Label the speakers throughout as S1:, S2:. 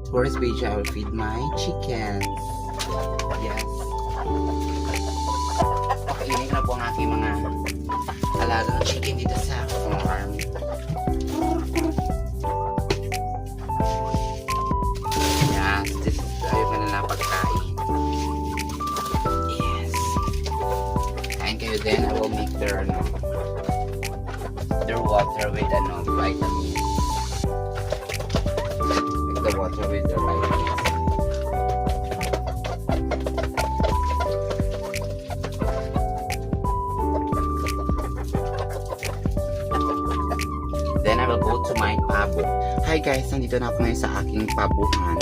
S1: For this page, I will feed my chickens. Yes. Pakainin na po ang aking mga alagang chicken dito sa farm. Yes, this is ayun na lang pagkain. Yes. Kain kayo din. I will make their water with vitamins. Make the water with their vitamins. Then I will go to my pabo. Hi guys, nandito na ako ngayon sa aking pabuhan.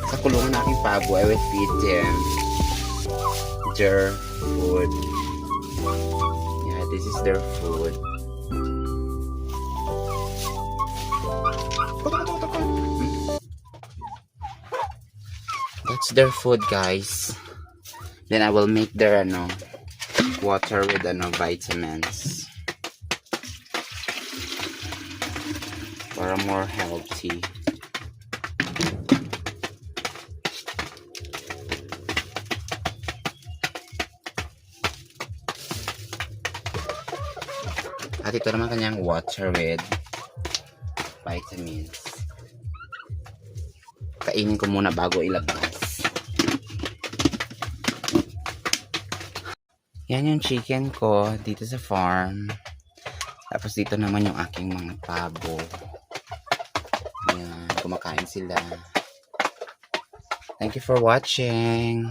S1: Sa kulungan ng aking pabo, I will feed them their food. Yeah, this is their food. That's their food, guys. Then I will make their water with vitamins for a more healthy. At ito naman kanyang water with vitamins. Kainin ko muna bago ilabas. Yan yung chicken ko dito sa farm. Tapos dito naman yung aking mga pabo. Yan, kumakain sila. Thank you for watching.